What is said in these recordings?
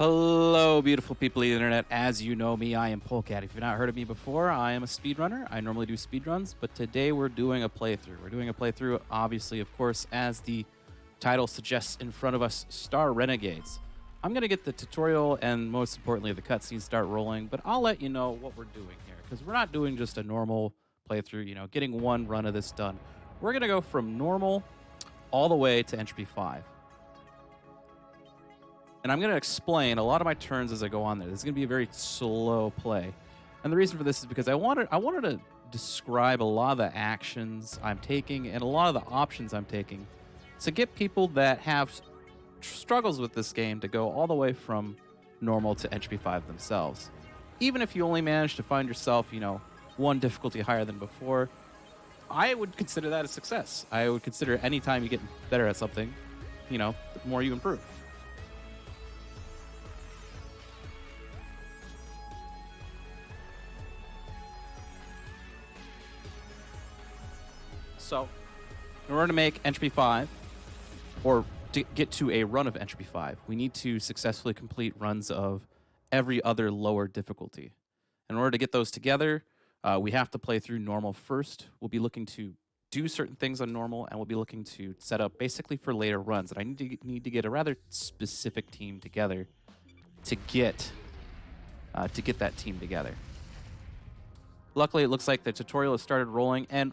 Hello, beautiful people of the internet. As you know me, I am Polecat. If you've not heard of me before, I am a speedrunner. I normally do speedruns, but today we're doing a playthrough. We're doing a playthrough, obviously, of course, as the title suggests in front of us, Star Renegades. I'm going to get the tutorial and, most importantly, the cutscenes start rolling, but I'll let you know what we're doing here, because we're not doing just a normal playthrough, getting one run of this done. We're going to go from normal all the way to Entropy 5. And I'm going to explain a lot of my turns as I go on there. This is going to be a very slow play. And the reason for this is because I wanted to describe a lot of the actions I'm taking and a lot of the options I'm taking to get people that have struggles with this game to go all the way from normal to Entropy 5 themselves. Even if you only manage to find yourself, one difficulty higher than before, I would consider that a success. I would consider any time you get better at something, the more you improve. So, in order to make Entropy 5, or to get to a run of Entropy 5, we need to successfully complete runs of every other lower difficulty. In order to get those together, we have to play through normal first. We'll be looking to do certain things on normal, and we'll be looking to set up basically for later runs. And I need to get a rather specific team together to get that team together. Luckily, it looks like the tutorial has started rolling, and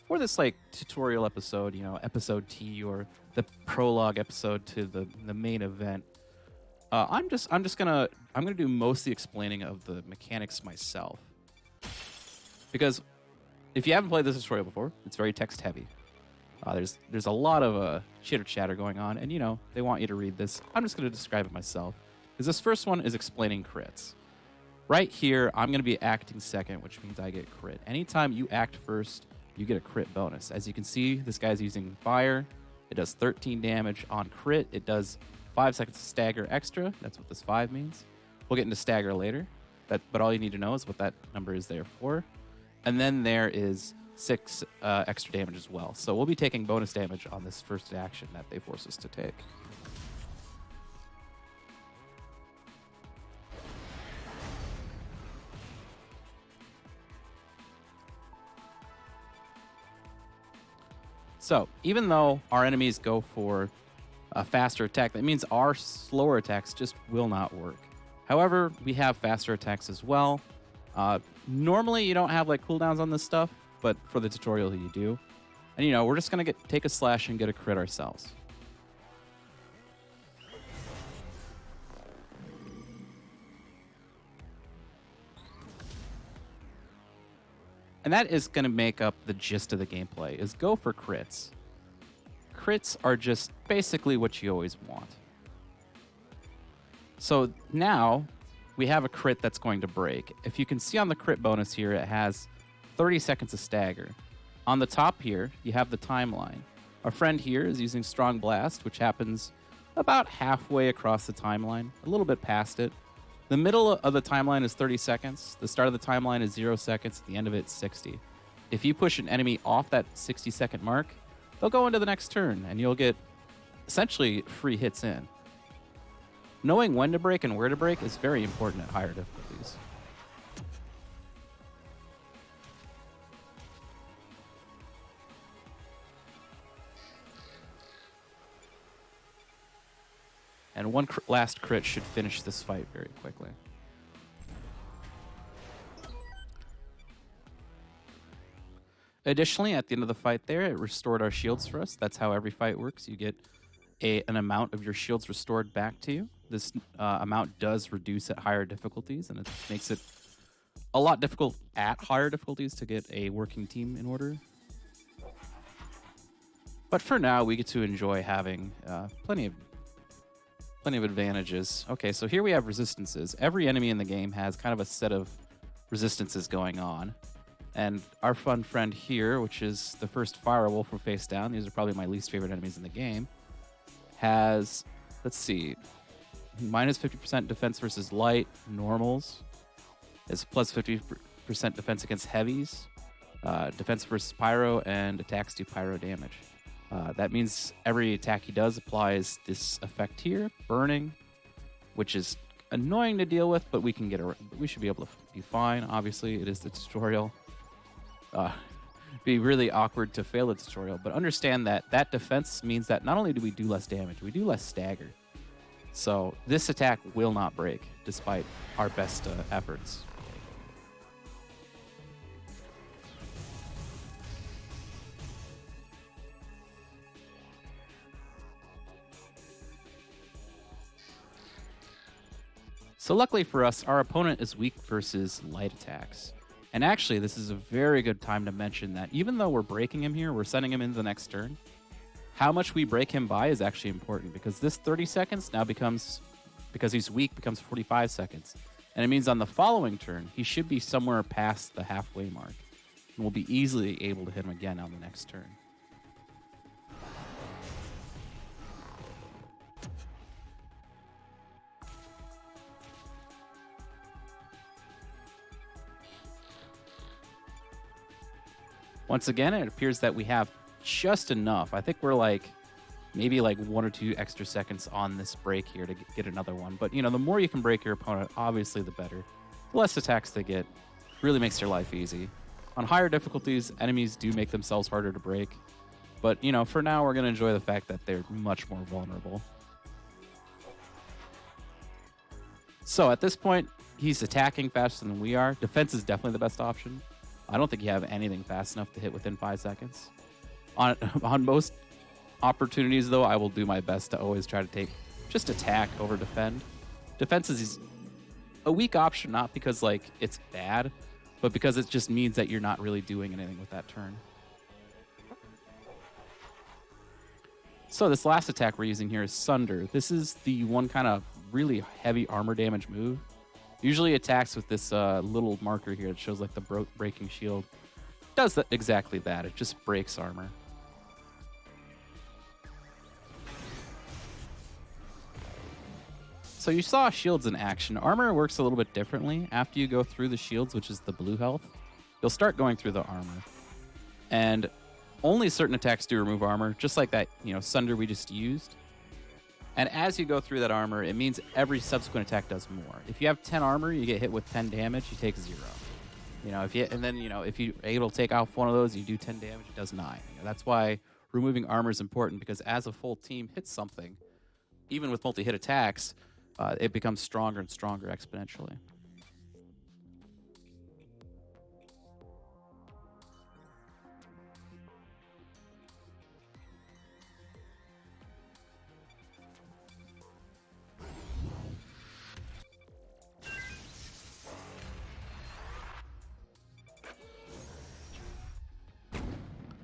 for this tutorial episode, episode T or the prologue episode to the main event, I'm gonna do most of the explaining of the mechanics myself, because if you haven't played this tutorial before, it's very text heavy. There's a lot of chitter chatter going on, and they want you to read this. I'm just gonna describe it myself, because this first one is explaining crits. Right here, I'm gonna be acting second, which means I get crit. Anytime you act first, you get a crit bonus. As you can see, this guy's using fire. It does 13 damage on crit. It does 5 seconds of stagger extra. That's what this 5 means. We'll get into stagger later, but all you need to know is what that number is there for. And then there is 6 extra damage as well. So we'll be taking bonus damage on this first action that they force us to take. So, even though our enemies go for a faster attack, that means our slower attacks just will not work. However, we have faster attacks as well. Normally, you don't have cooldowns on this stuff, but for the tutorial, you do. And we're just gonna take a slash and get a crit ourselves. And that is going to make up the gist of the gameplay, is go for crits. Crits are just basically what you always want. So now we have a crit that's going to break. If you can see on the crit bonus here, it has 30 seconds of stagger. On the top here, you have the timeline. Our friend here is using Strong Blast, which happens about halfway across the timeline, a little bit past it. The middle of the timeline is 30 seconds. The start of the timeline is 0 seconds. At the end of it, 60. If you push an enemy off that 60-second mark, they'll go into the next turn, and you'll get essentially free hits in. Knowing when to break and where to break is very important at higher difficulties. And one last crit should finish this fight very quickly. Additionally, at the end of the fight there, it restored our shields for us. That's how every fight works. You get an amount of your shields restored back to you. This amount does reduce at higher difficulties, and it makes it a lot difficult at higher difficulties to get a working team in order. But for now, we get to enjoy having plenty of advantages. Okay, so here we have resistances. Every enemy in the game has kind of a set of resistances going on. And our fun friend here, which is the first Firewolf from face down, these are probably my least favorite enemies in the game, has, let's see, minus 50% defense versus light, normals. It's plus 50% defense against heavies, defense versus pyro, and attacks do pyro damage. That means every attack he does applies this effect here, burning. which is annoying to deal with, but we can get we should be able to be fine. Obviously, it is the tutorial. Be really awkward to fail the tutorial, but understand that that defense means that not only do we do less damage, we do less stagger. So this attack will not break, despite our best efforts. So luckily for us, our opponent is weak versus light attacks. And actually, this is a very good time to mention that even though we're breaking him here, we're sending him into the next turn, how much we break him by is actually important, because this 30 seconds now becomes, because he's weak, becomes 45 seconds. And it means on the following turn, he should be somewhere past the halfway mark. And we'll be easily able to hit him again on the next turn. Once again, it appears that we have just enough. I think we're like maybe like 1 or 2 extra seconds on this break here to get another one. But, you know, the more you can break your opponent, obviously the better. The less attacks they get really makes their life easy. On higher difficulties, enemies do make themselves harder to break. But, you know, for now, we're going to enjoy the fact that they're much more vulnerable. So at this point, he's attacking faster than we are. Defense is definitely the best option. I don't think you have anything fast enough to hit within 5 seconds. On most opportunities, though, I will do my best to always try to take just attack over defend. Defense is a weak option, not because like it's bad, but because it just means that you're not really doing anything with that turn. So this last attack we're using here is Sunder. This is the one kind of really heavy armor damage move. Usually attacks with this little marker here that shows like the breaking shield. Does that exactly that. It just breaks armor. So you saw shields in action. Armor works a little bit differently. After you go through the shields, which is the blue health, you'll start going through the armor. And only certain attacks do remove armor, just like that, you know, Sunder we just used. And as you go through that armor, it means every subsequent attack does more. If you have 10 armor, you get hit with 10 damage, you take 0. You know, if you're able to take off one of those, you do 10 damage, it does 9. You know, that's why removing armor is important, because as a full team hits something, even with multi-hit attacks, it becomes stronger and stronger exponentially.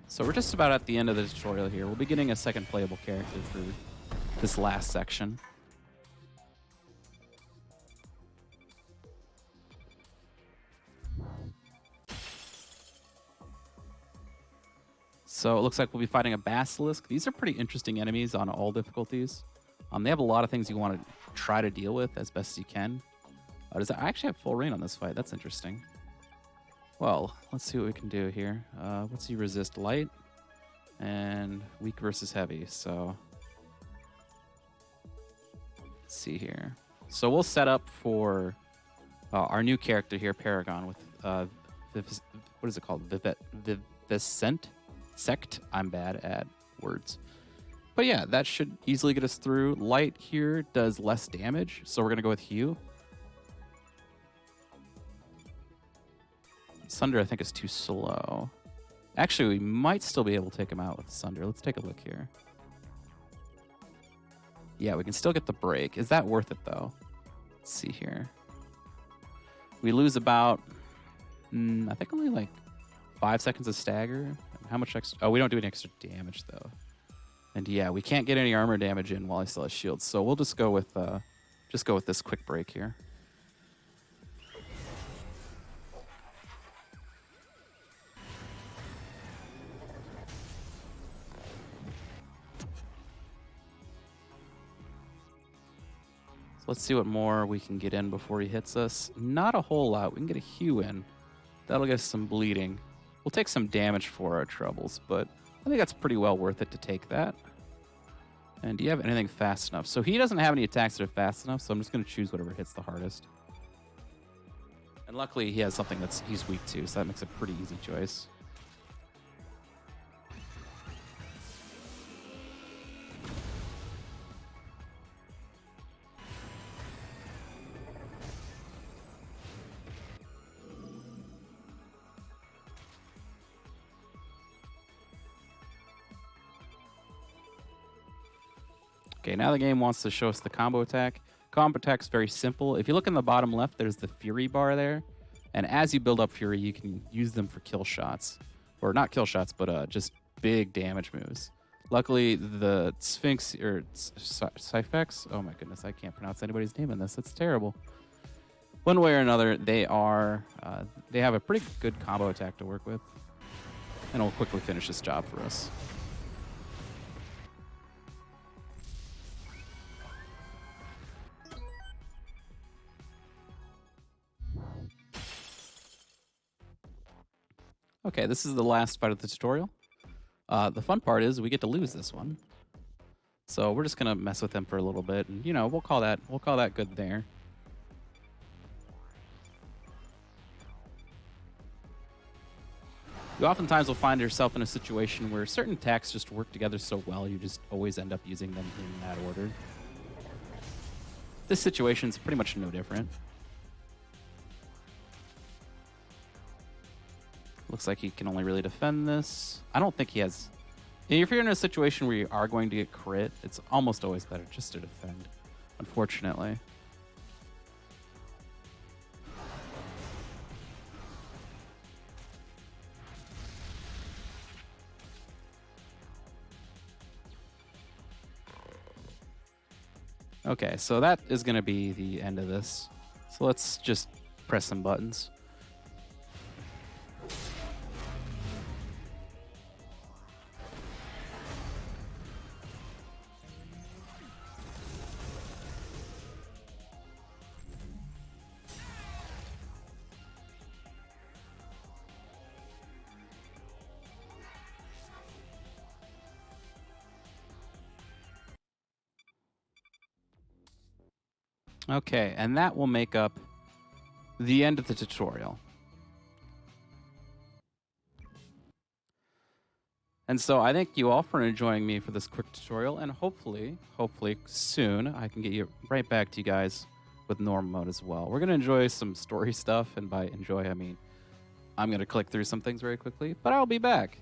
So we're just about at the end of the tutorial here. We'll be getting a second playable character for this last section. So it looks like we'll be fighting a Basilisk. These are pretty interesting enemies on all difficulties. They have a lot of things you want to try to deal with as best as you can. I actually have full rain on this fight. That's interesting. Well, let's see what we can do here. Let's see, resist light and weak versus heavy. So let's see here. So we'll set up for our new character here, Paragon, with what is it called? Viviscent Sect. I'm bad at words. But yeah, that should easily get us through. Light here does less damage, so we're going to go with Hue. Sunder, I think, is too slow. Actually, we might still be able to take him out with Sunder. Let's take a look here. Yeah, we can still get the break. Is that worth it, though? Let's see here. We lose about, I think, only like 5 seconds of stagger. How much extra? Oh, we don't do any extra damage, though. And yeah, we can't get any armor damage in while he still has shields. So we'll just go with this quick break here. So let's see what more we can get in before he hits us. Not a whole lot. We can get a Hue in. That'll get us some bleeding. We'll take some damage for our troubles, but I think that's pretty well worth it to take that. And do you have anything fast enough? So he doesn't have any attacks that are fast enough, so I'm just going to choose whatever hits the hardest. And luckily, he has something that's he's weak to, so that makes a pretty easy choice. Okay, now the game wants to show us the combo attack. Combo attack's very simple. If you look in the bottom left, there's the Fury bar there. And as you build up Fury, you can use them for kill shots. Or not kill shots, but just big damage moves. Luckily, the Sphinx, or Syphex, oh my goodness, I can't pronounce anybody's name in this. That's terrible. One way or another, they have a pretty good combo attack to work with. And it'll quickly finish this job for us. Okay, this is the last fight of the tutorial. The fun part is we get to lose this one. So we're just gonna mess with him for a little bit, and you know, we'll call that good there. You oftentimes will find yourself in a situation where certain attacks just work together so well, you just always end up using them in that order. This situation is pretty much no different. Looks like he can only really defend this. I don't think he has... If you're in a situation where you are going to get crit, it's almost always better just to defend, unfortunately. Okay, so that is going to be the end of this. So let's just press some buttons. Okay, and that will make up the end of the tutorial. And so I thank you all for enjoying me for this quick tutorial, and hopefully soon I can get you right back to you guys with normal mode as well. We're going to enjoy some story stuff, and by enjoy I mean I'm going to click through some things very quickly, but I'll be back.